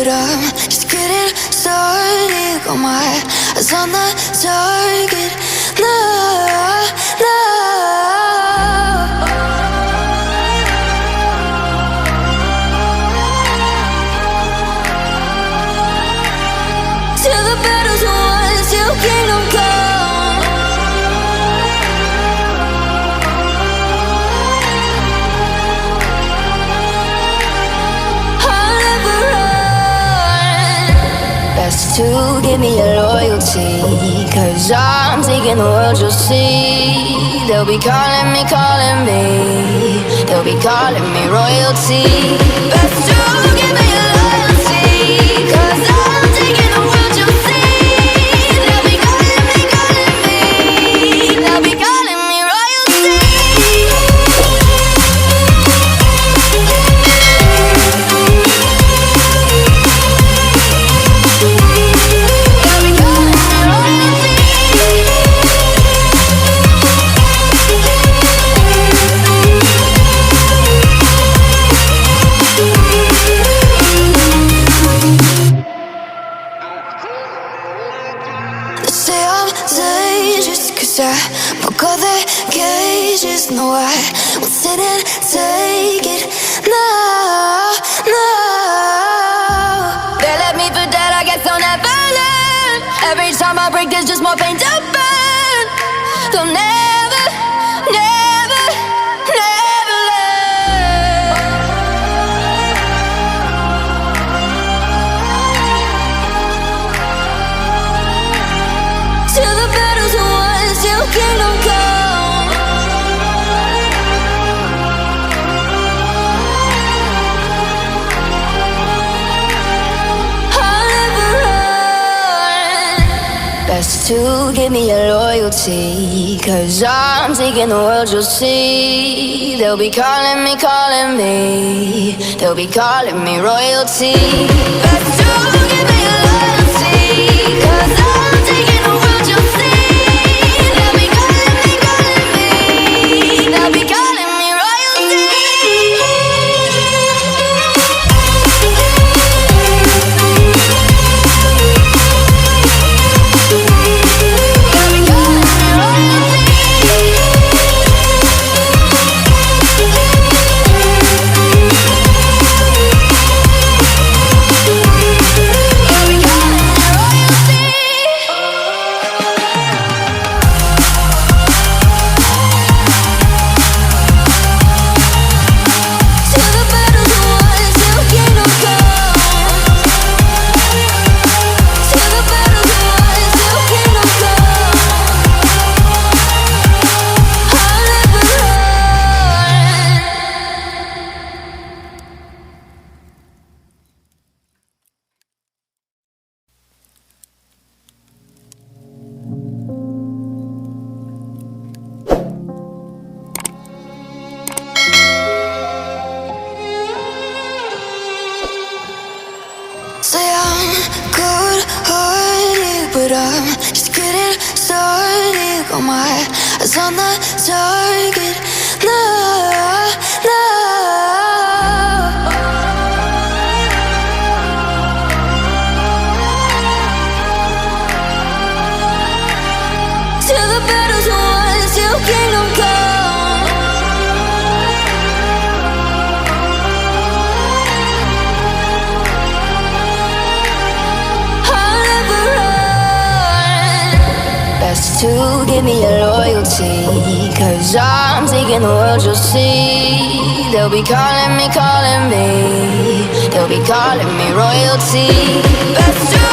but I'm just getting started. Got my eyes on the target. No, no. Till the battle's won, till kingdom come. I'll never run. Best to give me your loyalty, 'cause I'm taking the world, you'll see. They'll be calling me, calling me. They'll be calling me royalty. Best to give me your loyalty, 'cause I'm taking the world, you'll see. They'll be calling me, calling me. They'll be calling me royalty. They'll be calling me royalty. They say I'm dangerous 'cause I broke all their cages. No, I won't sit and take it. No, no. They left me for dead, I guess I'll never learn. Every time I break, there's just more pain to burn. They'll never, never, never learn. Till the battle's won, till kingdom come. I'll never run. Best to give me your loyalty, 'cause I'm taking the world, you'll see. They'll be calling me, calling me. They'll be calling me royalty. Best to give me your loyalty, 'cause I'm taking the world, you'll see. They'll be calling me, calling me. They'll be calling me royalty. They'll be calling me royalty. They'll be calling me royalty. Till the battle's won, till kingdom come. Till the battle's won, till kingdom come. I'll never run. Say I'm good-hearted, but I'm just getting started. Got my eyes on the target. No, no. Till the battle's won, till kingdom come. I'll never run. Best to give me your loyalty, 'cause I'm taking the world, you'll see. They'll be calling me, calling me. They'll be calling me royalty. Best to